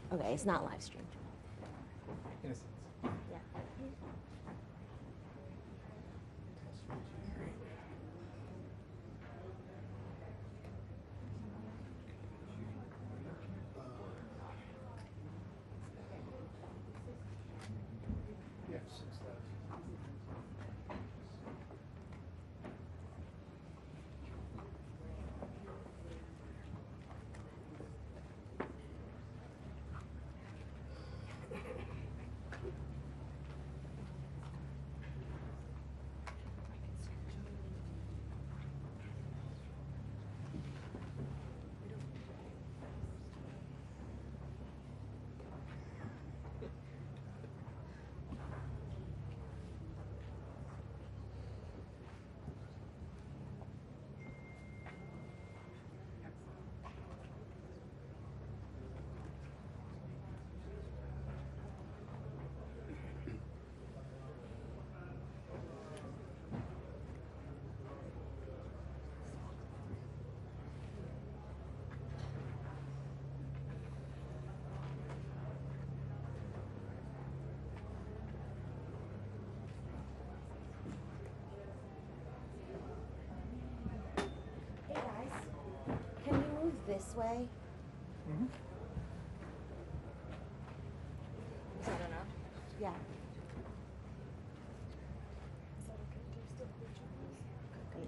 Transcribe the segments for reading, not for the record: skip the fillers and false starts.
Okay, it's not live streamed. In a sense. Yeah. Yes. Hey guys, can you move this way? Mm-hmm. Is that enough? Yeah. Great.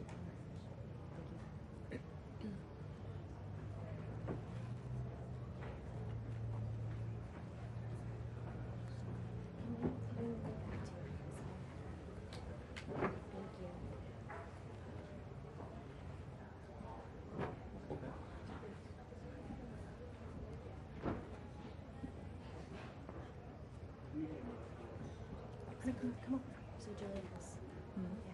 Thank you. Come on. So Julian has. Yeah.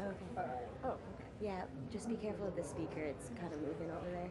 Okay. Oh, okay. Yeah, just be careful of the speaker. It's kind of moving over there.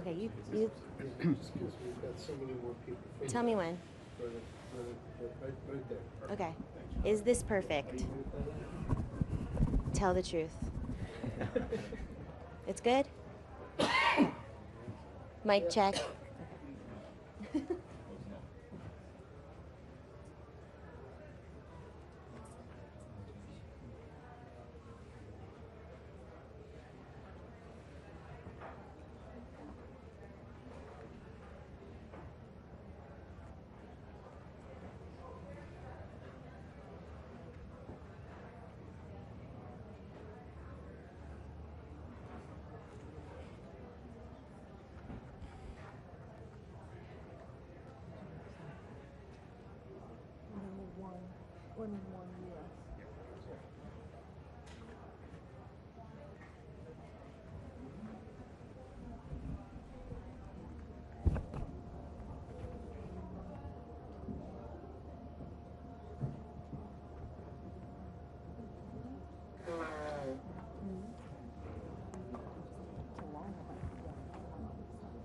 Okay, you Just because we've got so many more people. tell me when. Right there. Okay. Is this perfect? Tell the truth. It's good? Mic check.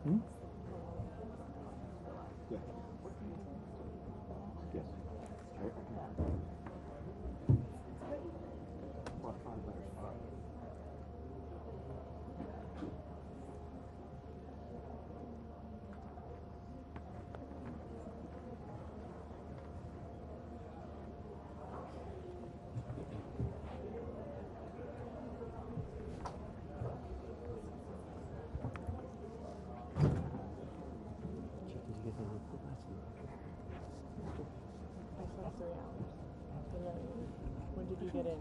Hmm? Yeah. Yes. When did you get in?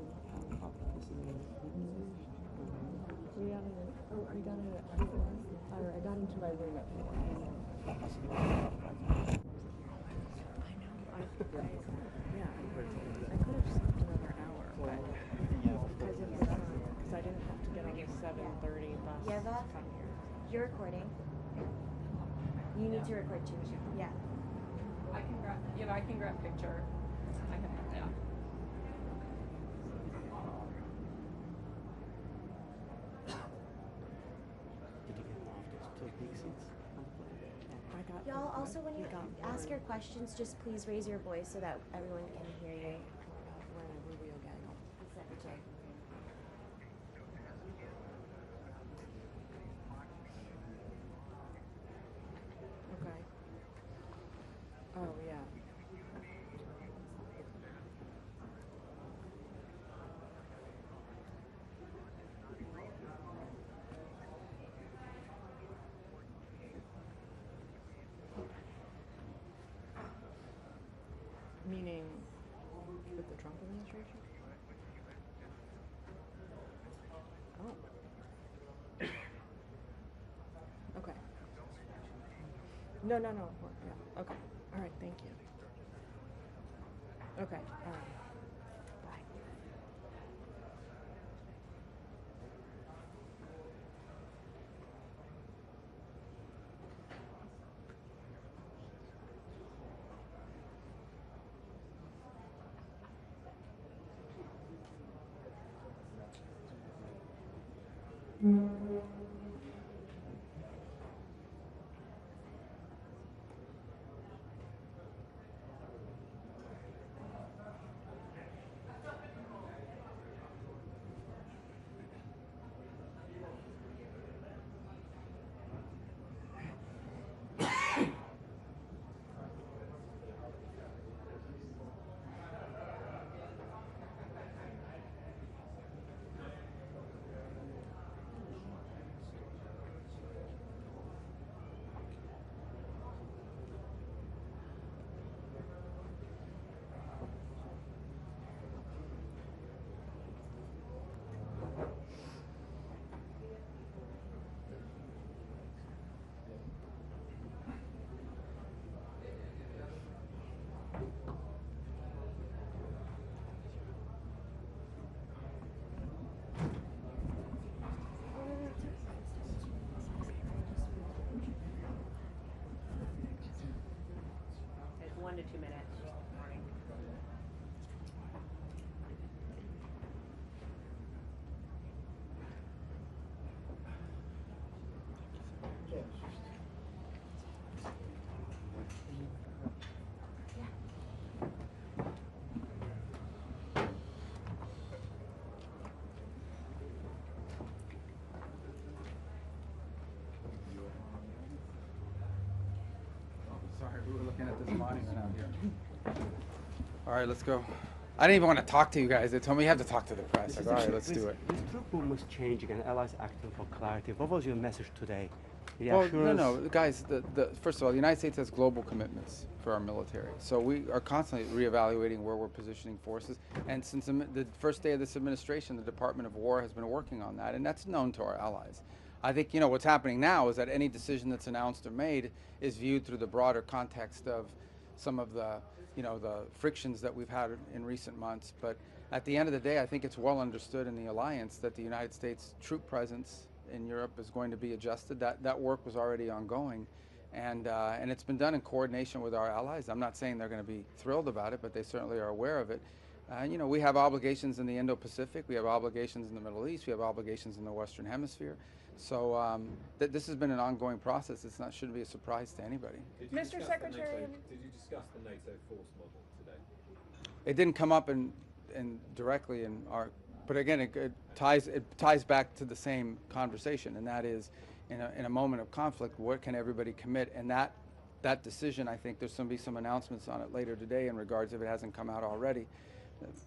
I got into my room at 4. Yeah, I could have slept another hour, but because I didn't have to get on the 7:30 bus to Yeva, come here. you're recording. You need to record too. Yeah. I can grab picture. I can, yeah. I got Y'all, also when you ask your questions, just please raise your voice so that everyone can hear you. we're in a Rubio gaggle. Okay. Oh, yeah. Meaning with the Trump administration? Oh. Okay. No. Yeah. Okay. All right. Thank you. Okay. All right. Bye. It's 1 to 2 minutes. Morning. Yes. There's a monument out here. All right, let's go. I didn't even want to talk to you guys. They told me you have to talk to the press. Like, all right, let's do it. This troop movement was changing and allies acting for clarity. What was your message today? The Well, assurance- no, guys. First of all, the United States has global commitments for our military, so we are constantly reevaluating where we're positioning forces. And since the first day of this administration, the Department of War has been working on that, and that's known to our allies. I think what's happening now is that any decision that's announced or made is viewed through the broader context of some of the the frictions that we've had in recent months. But at the end of the day, I think it's well understood in the alliance that the United States troop presence in Europe is going to be adjusted. That work was already ongoing, and it's been done in coordination with our allies. I'm not saying they're going to be thrilled about it, but they certainly are aware of it. We have obligations in the Indo-Pacific, we have obligations in the Middle East, we have obligations in the Western Hemisphere. So this has been an ongoing process. Shouldn't be a surprise to anybody. Mr. Secretary, Did you discuss the NATO force model today? It didn't come up in directly in our, but again, it ties back to the same conversation, and that is, in a moment of conflict, what can everybody commit? And that decision, I think there's going to be some announcements on it later today in regards, if it hasn't come out already,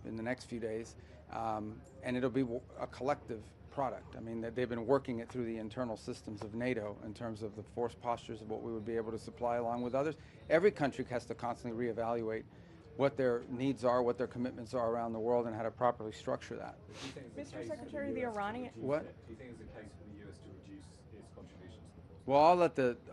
in the next few days, and it'll be a collective product. I mean, they've been working it through the internal systems of NATO in terms of the force postures of what we would be able to supply along with others. Every country has to constantly reevaluate what their needs are, what their commitments are around the world, and how to properly structure that. Mr. Secretary, the Iranian. What? Do you think it's the case for the US to reduce its contributions to the force? Well,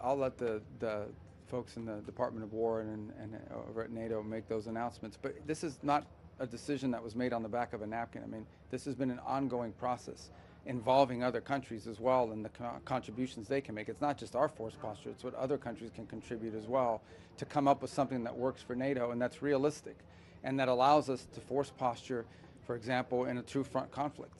I'll let the folks in the Department of War and over at NATO make those announcements. But this is not a decision that was made on the back of a napkin. I mean, this has been an ongoing process involving other countries as well, and the contributions they can make. It's not just our force posture, it's what other countries can contribute as well to come up with something that works for NATO and that's realistic and that allows us to force posture, for example, in a true front conflict.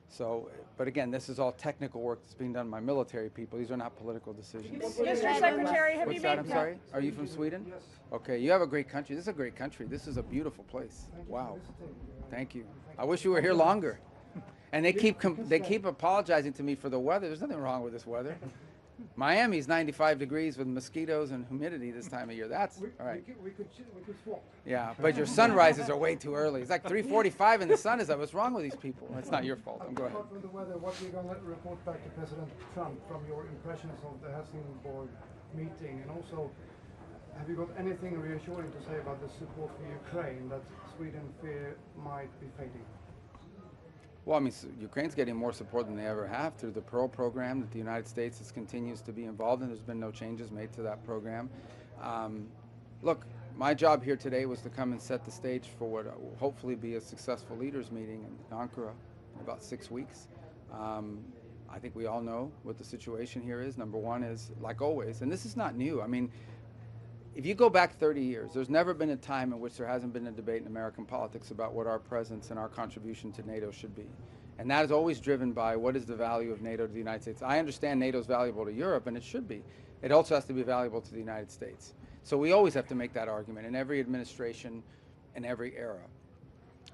So, but again, this is all technical work that's being done by military people. These are not political decisions. Mr. Secretary, have What's you that? made I'm sorry? Are you from Sweden? Yes. Okay, you have a great country. This is a great country. This is a beautiful place. Wow. Thank you. I wish you were here longer. And they keep apologizing to me for the weather. There's nothing wrong with this weather. Miami's 95 degrees with mosquitoes and humidity this time of year. That's all right. We could swap. Yeah, but your sunrises are way too early. It's like 3:45 and the sun is up. What's wrong with these people? It's not your fault. Go ahead. Apart from the weather, what are you going to report back to President Trump from your impressions of the Helsingborg meeting? And also, have you got anything reassuring to say about the support for Ukraine that Sweden fear might be fading? Well, I mean, Ukraine's getting more support than they ever have through the Pearl program that the United States continues to be involved in. There's been no changes made to that program. Look, my job here today was to come and set the stage for what will hopefully be a successful leaders meeting in Ankara in about 6 weeks. I think we all know what the situation here is. Number one is, like always, and this is not new. I mean, if you go back 30 years, there's never been a time in which there hasn't been a debate in American politics about what our presence and our contribution to NATO should be. And that is always driven by what is the value of NATO to the United States. I understand NATO is valuable to Europe, and it should be. It also has to be valuable to the United States. So we always have to make that argument in every administration, in every era.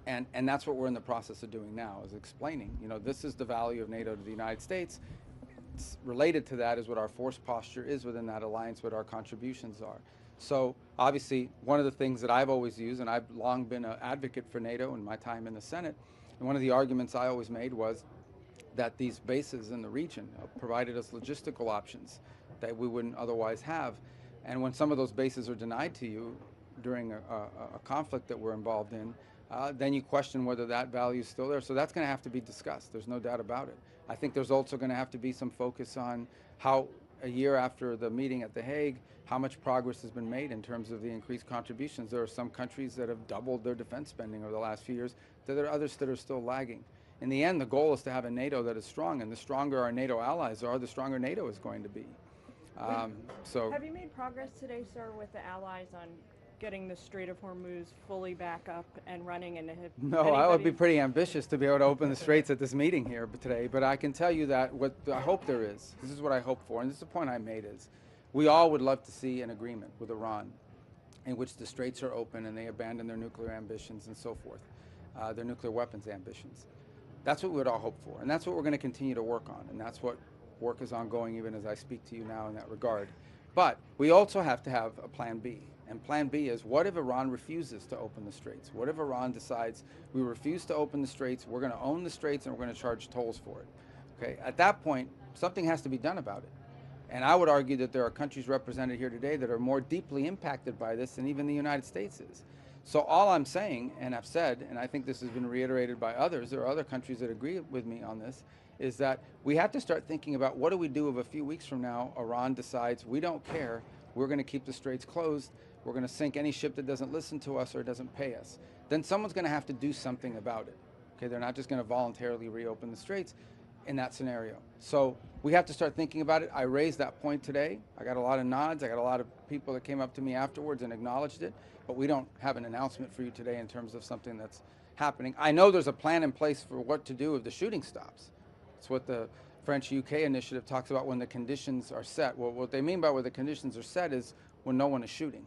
And that's what we're in the process of doing now, is explaining, this is the value of NATO to the United States. It's related to that is what our force posture is within that alliance, what our contributions are. So obviously, one of the things that I've always used, and I've long been an advocate for NATO in my time in the Senate, and one of the arguments I always made was that these bases in the region provided us logistical options that we wouldn't otherwise have. And when some of those bases are denied to you during a conflict that we're involved in, then you question whether that value is still there. So that's going to have to be discussed. There's no doubt about it. I think there's also going to have to be some focus on how, a year after the meeting at The Hague, how much progress has been made in terms of the increased contributions. There are some countries that have doubled their defense spending over the last few years. There are others that are still lagging. In the end, the goal is to have a NATO that is strong, and the stronger our NATO allies are, the stronger NATO is going to be. So, have you made progress today, sir, with the allies on getting the Strait of Hormuz fully back up and running? And no, I would be pretty ambitious to be able to open the straits at this meeting here today, but I can tell you that what I hope there is, this is what I hope for, and this is the point I made, is we all would love to see an agreement with Iran in which the straits are open and they abandon their nuclear ambitions and so forth, their nuclear weapons ambitions. That's what we would all hope for, and that's what we're going to continue to work on, and that's what work is ongoing even as I speak to you now in that regard. But we also have to have a plan B, And plan B is, what if Iran refuses to open the Straits? What if Iran decides, we refuse to open the Straits, we're going to own the Straits, and we're going to charge tolls for it? Okay, at that point, something has to be done about it. And I would argue that there are countries represented here today that are more deeply impacted by this than even the United States is. So all I'm saying, and I've said, and I think this has been reiterated by others, there are other countries that agree with me on this, is that we have to start thinking about, what do we do if a few weeks from now Iran decides, we don't care, we're going to keep the Straits closed, we're going to sink any ship that doesn't listen to us or doesn't pay us. Then someone's going to have to do something about it. Okay, they're not just going to voluntarily reopen the Straits in that scenario. So we have to start thinking about it. I raised that point today. I got a lot of nods. I got a lot of people that came up to me afterwards and acknowledged it, but we don't have an announcement for you today in terms of something that's happening. I know there's a plan in place for what to do if the shooting stops. It's what the French-UK initiative talks about, when the conditions are set. Well, what they mean by where the conditions are set is when no one is shooting.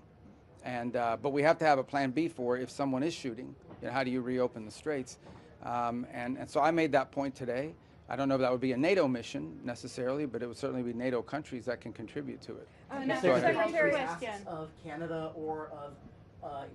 And, but we have to have a plan B for if someone is shooting. You know, how do you reopen the Straits? And so I made that point today. I don't know if that would be a NATO mission necessarily, but it would certainly be NATO countries that can contribute to it. Secretary of Canada or of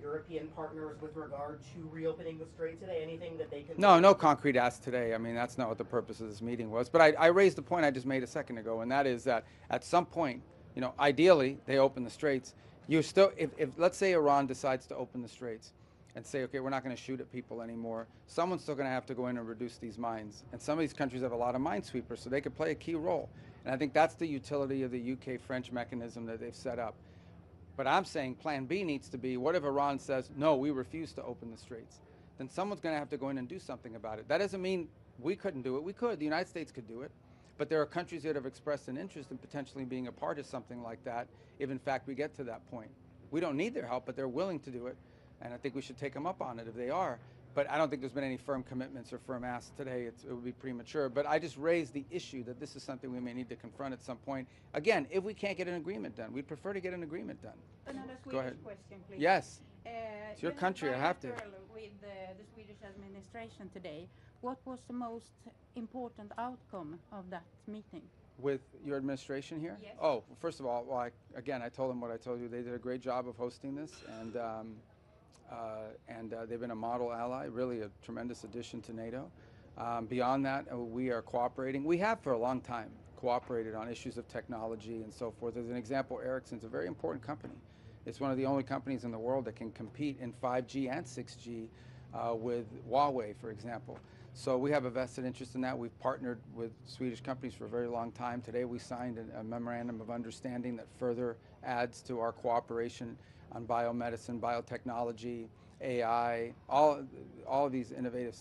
European partners with regard to reopening the Strait today? Anything that they can do? No concrete ask today. I mean, that's not what the purpose of this meeting was. But I raised the point I just made a second ago, and that is that at some point, you know, ideally they open the Straits. You still, if let's say Iran decides to open the Straits and say, okay, we're not going to shoot at people anymore, someone's still going to have to go in and reduce these mines. And some of these countries have a lot of minesweepers, so they could play a key role. And I think that's the utility of the UK-French mechanism that they've set up. But I'm saying plan B needs to be, what if Iran says, no, we refuse to open the Straits? Then someone's going to have to go in and do something about it. That doesn't mean we couldn't do it. We could. The United States could do it. But there are countries that have expressed an interest in potentially being a part of something like that if, in fact, we get to that point. We don't need their help, but they're willing to do it. And I think we should take them up on it if they are. But I don't think there's been any firm commitments or firm asks today. It would be premature. But I just raised the issue that this is something we may need to confront at some point. Again, if we can't get an agreement done, we'd prefer to get an agreement done. Another Go ahead. Swedish question, please. Yes. It's your country. I have to. With the Swedish administration today, what was the most important outcome of that meeting? With your administration here? Yes. Oh, well, first of all, well, again, I told them what I told you. They did a great job of hosting this, and they've been a model ally, really a tremendous addition to NATO. Beyond that, we are cooperating. We have for a long time cooperated on issues of technology and so forth. As an example, Ericsson's a very important company. It's one of the only companies in the world that can compete in 5G and 6G with Huawei, for example. So we have a vested interest in that. We've partnered with Swedish companies for a very long time. Today we signed a memorandum of understanding that further adds to our cooperation on biomedicine, biotechnology, AI, all of these innovative,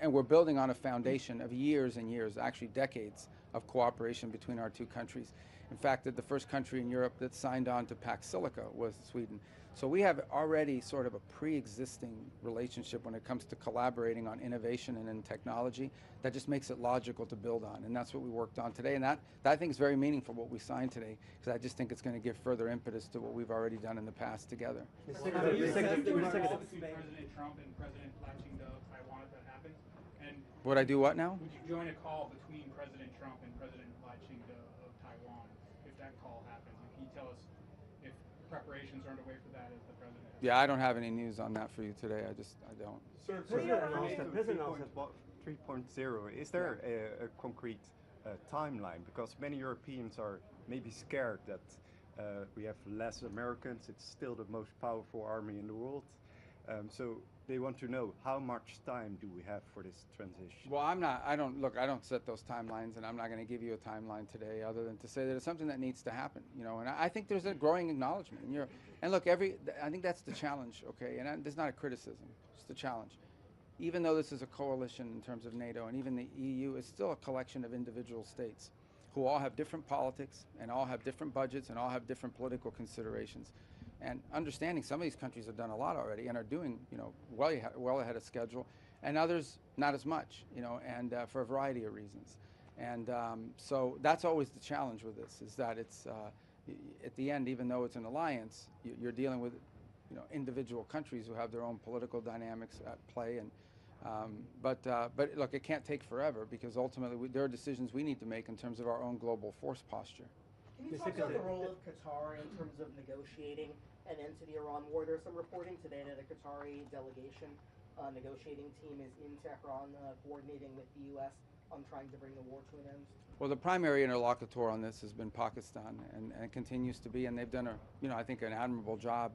and we're building on a foundation of years and years, actually decades of cooperation between our two countries. In fact, the first country in Europe that signed on to Pax Silica was Sweden. So we have already sort of a pre-existing relationship when it comes to collaborating on innovation and in technology that just makes it logical to build on. And that's what we worked on today. And that I think is very meaningful, what we signed today, because I just think it's going to give further impetus to what we've already done in the past together. President Trump and President Latching of Taiwan if that happens? And Would I do what now? would you join a call between President Trump and President Latching of Taiwan if that call happens? And can you tell us if preparations are underway for that as the president? Yeah, I don't have any news on that for you today. I don't. Sir, President announced 3.0. Is there a concrete timeline? Because many Europeans are maybe scared that we have less Americans. It's still the most powerful army in the world. So they want to know, how much time do we have for this transition? Well, I don't set those timelines, and I'm not going to give you a timeline today other than to say that it's something that needs to happen, you know, and I think there's a growing acknowledgement. And look, I think that's the challenge, okay, and there's not a criticism, it's the challenge. Even though this is a coalition in terms of NATO and even the EU, it's still a collection of individual states who all have different politics and all have different budgets and all have different political considerations. And understanding some of these countries have done a lot already and are doing, you know, well ahead of schedule, and others not as much, you know, and for a variety of reasons. And so that's always the challenge with this, is that it's at the end, even though it's an alliance, you're dealing with, you know, individual countries who have their own political dynamics at play. And but look, it can't take forever, because ultimately there are decisions we need to make in terms of our own global force posture. Can you talk about the role of Qatar in terms of negotiating an end to the Iran war. There's some reporting today that a Qatari delegation negotiating team is in Tehran coordinating with the U.S. on trying to bring the war to an end. Well, the primary interlocutor on this has been Pakistan, and continues to be, and they've done I think an admirable job,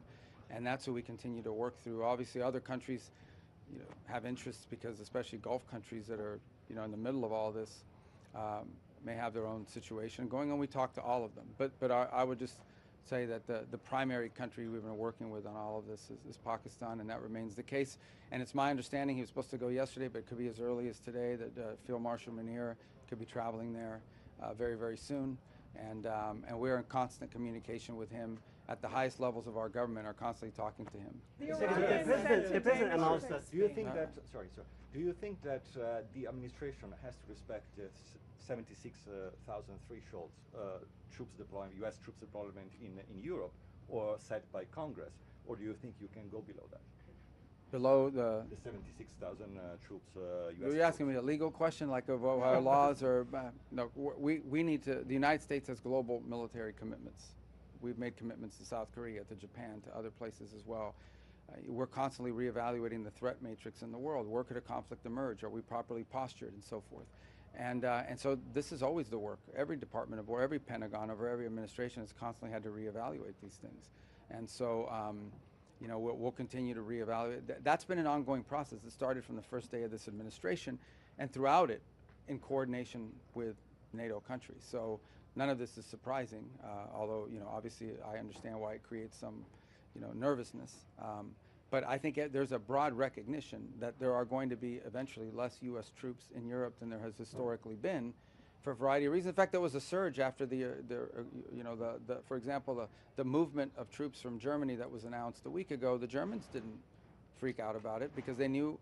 and that's who we continue to work through. Obviously, other countries, have interests because, especially Gulf countries that are, in the middle of all this, may have their own situation going on. We talk to all of them, but I would just say that the primary country we've been working with on all of this is Pakistan, and that remains the case. And it's my understanding he was supposed to go yesterday, but it could be as early as today that Field Marshal Munir could be traveling there very, very soon. And we're in constant communication with him at the highest levels of our government, are constantly talking to him. The president announced that. Do you think that? Do you think that the administration has to respect the 76,000 threshold U.S. troops deployment in Europe, or set by Congress, or do you think you can go below that? Below the 76,000 troops. Are you asking me a legal question, like of our laws, or no? We need to. The United States has global military commitments. We've made commitments to South Korea, to Japan, to other places as well. We're constantly reevaluating the threat matrix in the world. Where could a conflict emerge? Are we properly postured, and so forth? And so this is always the work. Every Department of War, every Pentagon, over every administration has constantly had to reevaluate these things. And so, we'll continue to reevaluate. That's been an ongoing process. It started from the first day of this administration, and throughout it, in coordination with NATO countries. So none of this is surprising, although, obviously I understand why it creates some, nervousness. But I think there's a broad recognition that there are going to be eventually less U.S. troops in Europe than there has historically been, for a variety of reasons. In fact, there was a surge after for example, the movement of troops from Germany that was announced a week ago. The Germans didn't freak out about it because they knew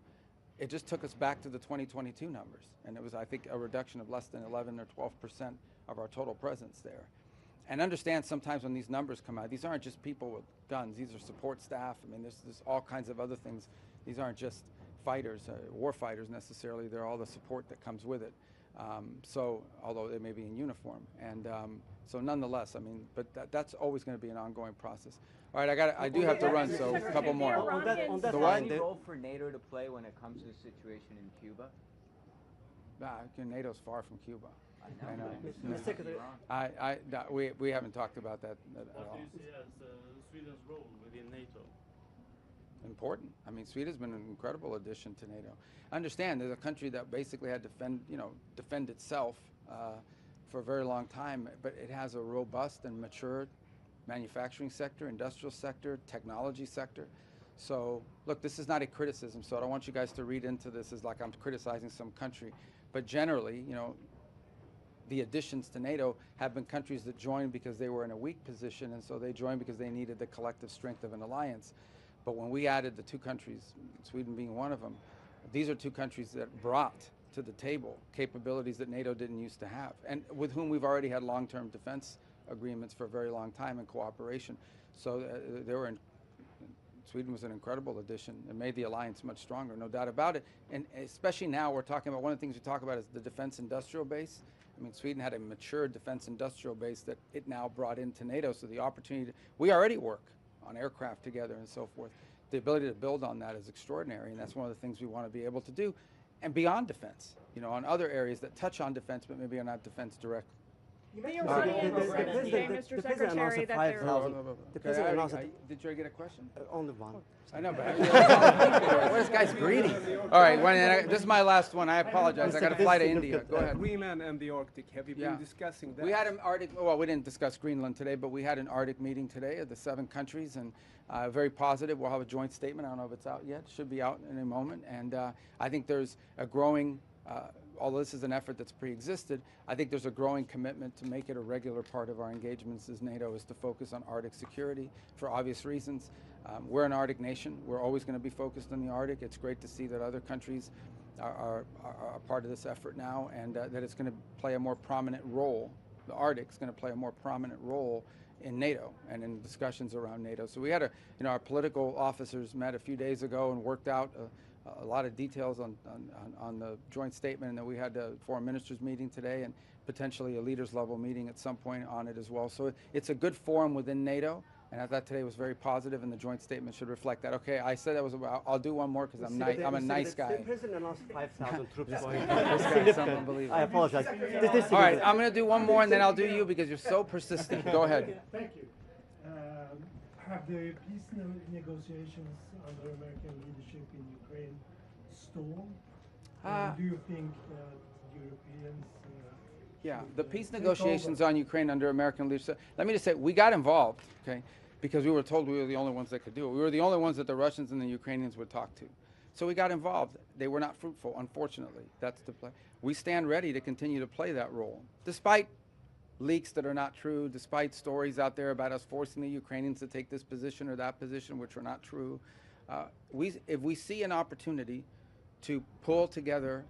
it just took us back to the 2022 numbers, and it was, I think, a reduction of less than 11 or 12% of our total presence there. And understand sometimes when these numbers come out, these aren't just people with guns. These are support staff. I mean, there's all kinds of other things. These aren't just fighters, war fighters necessarily. They're all the support that comes with it. So, although they may be in uniform, and so nonetheless, I mean, but that's always going to be an ongoing process. All right, I do have to run, so a couple more. On that the line, any role for NATO to play when it comes to the situation in Cuba? NATO's far from Cuba. I know. Mr. Secretary, we haven't talked about that at all. What do you see as Sweden's role within NATO? Important. I mean, Sweden's been an incredible addition to NATO. Understand, there's a country that basically had to defend itself for a very long time, but it has a robust and mature manufacturing sector, industrial sector, technology sector. So, look, this is not a criticism, so I don't want you guys to read into this as like I'm criticizing some country. But generally, the additions to NATO have been countries that joined because they were in a weak position, and so they joined because they needed the collective strength of an alliance. But when we added the two countries, Sweden being one of them, these are two countries that brought to the table capabilities that NATO didn't used to have, and with whom we've already had long-term defense agreements for a very long time in cooperation. So Sweden was an incredible addition and made the alliance much stronger, no doubt about it. And especially now, we're talking about, one of the things we talk about is the defense industrial base. I mean, Sweden had a mature defense industrial base that it now brought into NATO, so the opportunity we already work on aircraft together and so forth. The ability to build on that is extraordinary, and that's one of the things we want to be able to do. And beyond defense, on other areas that touch on defense, but maybe are not defense directly. The Mr. Secretary, that there. The president announced Did you get a question? Only one. I know, but this guy's greedy. All right, this is my last one. I apologize. I got to fly to India. Go ahead. Greenland and the Arctic. Have you been discussing that? We had an Arctic. Well, we didn't discuss Greenland today, but we had an Arctic meeting today of the 7 countries, and very positive. We'll have a joint statement. I don't know if it's out yet. It should be out in a moment. And I think there's a growing. Although this is an effort that's pre-existed, I think there's a growing commitment to make it a regular part of our engagements as NATO is to focus on Arctic security for obvious reasons. We're an Arctic nation. We're always going to be focused on the Arctic. It's great to see that other countries are part of this effort now, and that it's going to play a more prominent role. The Arctic is going to play a more prominent role in NATO and in discussions around NATO. So we had our political officers met a few days ago and worked out a lot of details on the joint statement, and then we had a foreign ministers meeting today and potentially a leaders level meeting at some point on it as well. So it's a good forum within NATO And I thought today was very positive, and the joint statement should reflect that. Okay, I said that was about. I'll do one more because I'm a nice guy. The president announced 5,000 troops going. This guy's unbelievable. I apologize. All right, I'm going to do one more, and then I'll do you because you're so persistent. Go ahead. Thank you. Have the peace negotiations under American leadership in Ukraine stalled? Do you think Europeans? Yeah, the peace negotiations on Ukraine under American leadership. Let me just say, we got involved, okay, because we were told we were the only ones that could do it. We were the only ones that the Russians and the Ukrainians would talk to. So we got involved. They were not fruitful, unfortunately. That's the play. We stand ready to continue to play that role, despite leaks that are not true, despite stories out there about us forcing the Ukrainians to take this position or that position, which are not true. If we see an opportunity to pull together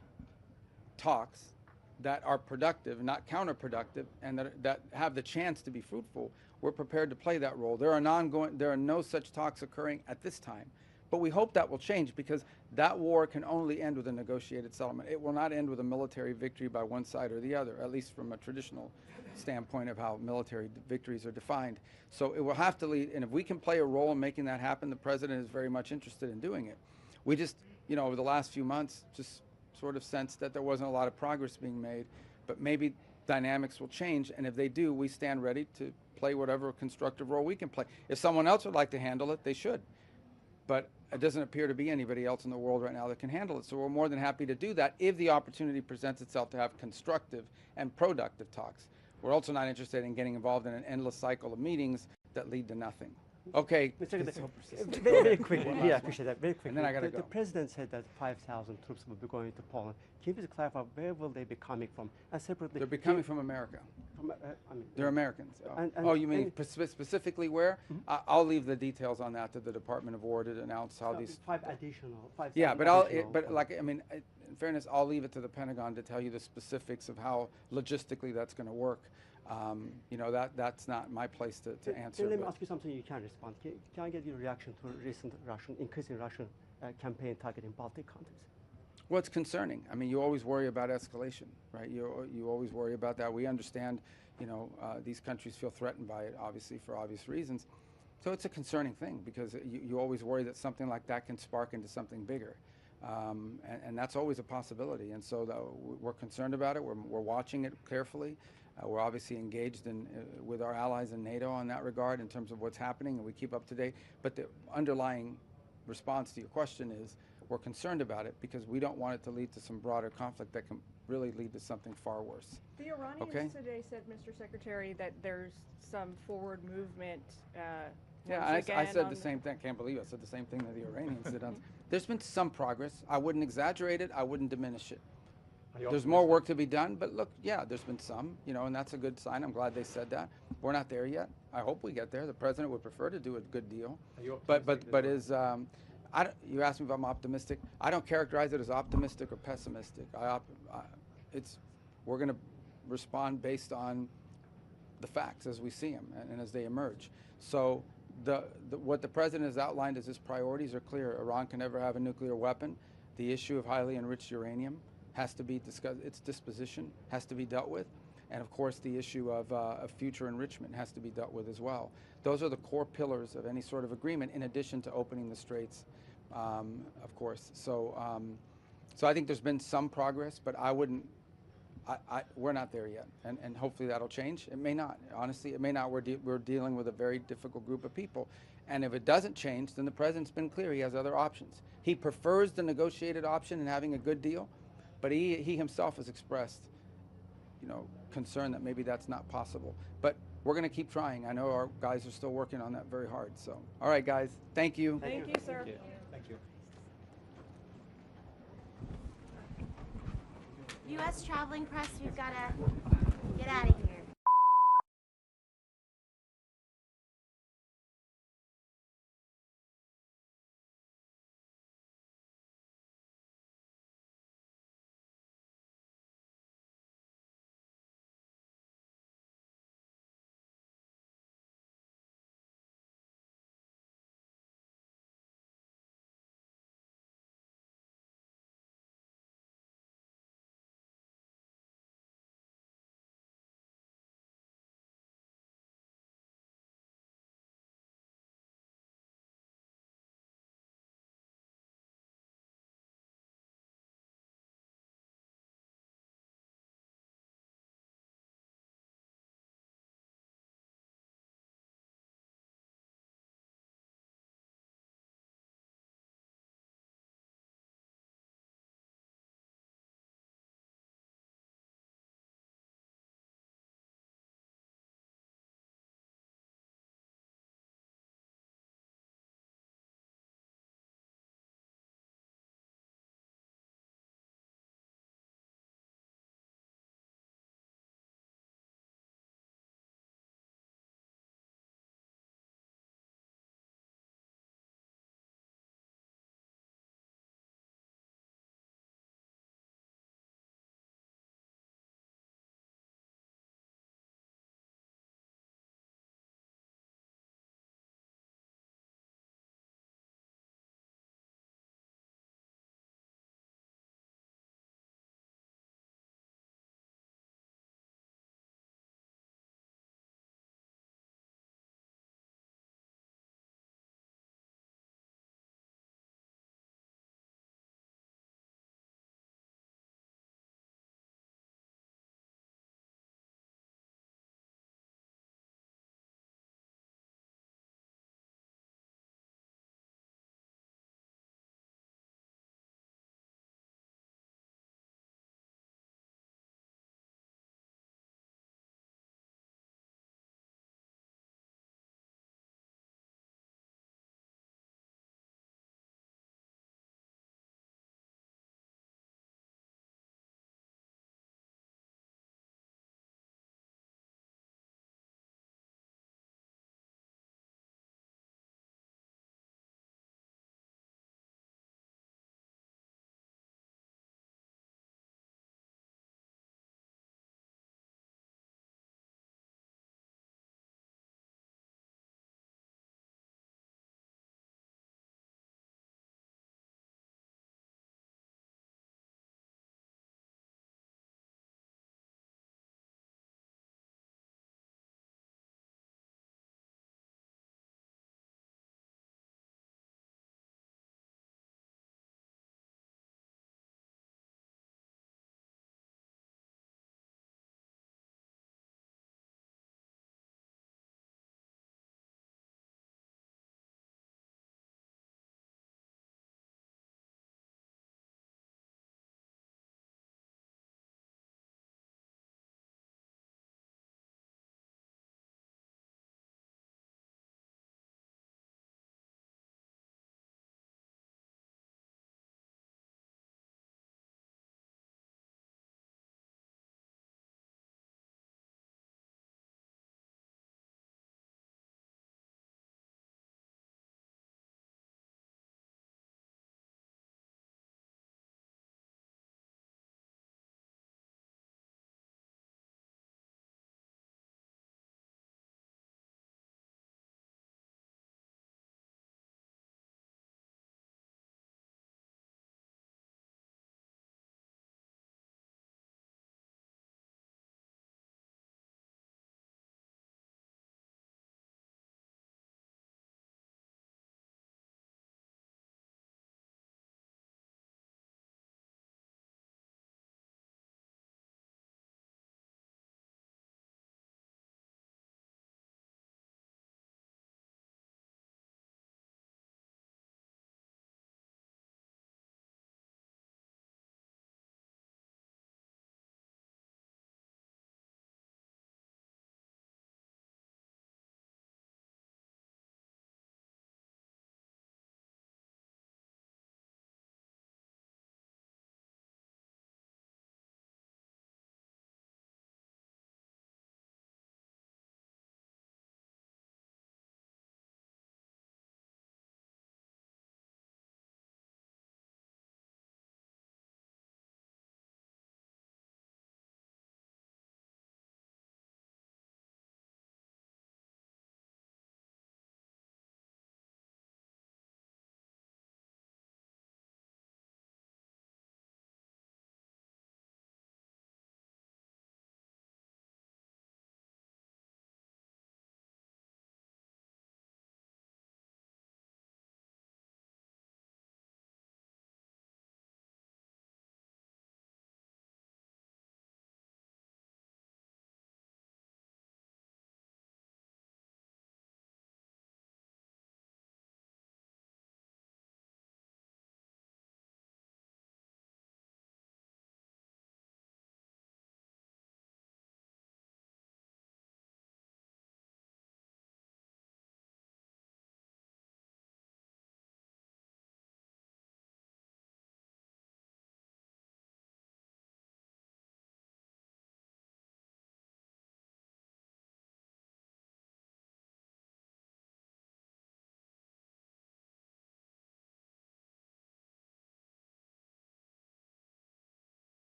talks that are productive, not counterproductive, and that have the chance to be fruitful, we're prepared to play that role. There are no such talks occurring at this time. But we hope that will change, because that war can only end with a negotiated settlement. It will not end with a military victory by one side or the other, at least from a traditional standpoint of how military victories are defined. So it will have to lead, and if we can play a role in making that happen, the president is very much interested in doing it. We just, over the last few months, just sort of sensed that there wasn't a lot of progress being made, but maybe dynamics will change, and if they do, we stand ready to play whatever constructive role we can play. If someone else would like to handle it, they should. But it doesn't appear to be anybody else in the world right now that can handle it. So we're more than happy to do that if the opportunity presents itself to have constructive and productive talks. We're also not interested in getting involved in an endless cycle of meetings that lead to nothing. Okay. Very quickly. Yeah, I appreciate that. Very quickly. And then I gotta go. The president said that 5,000 troops will be going to Poland. Can you please clarify where will they be coming from? And separately, they'll be coming from America. They're Americans. You mean specifically where? Mm-hmm. I'll leave the details on that to the Department of War to announce how these. 5,000 Yeah, but in fairness, I'll leave it to the Pentagon to tell you the specifics of how logistically that's going to work. That's not my place to answer. Let me ask you something you can respond. Can I get your reaction to recent increasing Russian campaign targeting Baltic countries? Well, it's concerning. I mean, you always worry about escalation, right? You always worry about that. We understand, these countries feel threatened by it, obviously, for obvious reasons. So it's a concerning thing, because you always worry that something like that can spark into something bigger. And that's always a possibility. And so we're concerned about it. We're watching it carefully. We're obviously engaged with our allies in NATO on that regard in terms of what's happening, and we keep up to date. But the underlying response to your question is we're concerned about it because we don't want it to lead to some broader conflict that can really lead to something far worse. The Iranians today said, Mr. Secretary, that there's some forward movement. I said the same thing. I can't believe I said the same thing that the Iranians did. There's been some progress. I wouldn't exaggerate it. I wouldn't diminish it. There's more work to be done, but look, yeah, there's been some, and that's a good sign. I'm glad they said that. We're not there yet. I hope we get there. The president would prefer to do a good deal. You asked me if I'm optimistic. I don't characterize it as optimistic or pessimistic. We're going to respond based on the facts as we see them and as they emerge. So what the president has outlined as his priorities are clear. Iran can never have a nuclear weapon. The issue of highly enriched uranium has to be discussed. Its disposition has to be dealt with. And of course, the issue of future enrichment has to be dealt with as well. Those are the core pillars of any sort of agreement, in addition to opening the straits, of course. So I think there's been some progress, but we're not there yet. And hopefully that'll change. It may not. Honestly, it may not. We're dealing with a very difficult group of people. And if it doesn't change, then the president's been clear. He has other options. He prefers the negotiated option and having a good deal, but he himself has expressed, concern that maybe that's not possible. But we're going to keep trying. I know our guys are still working on that very hard. So, all right, guys, thank you. Thank you, sir. Thank you. U.S. traveling press, we've got to get out of here.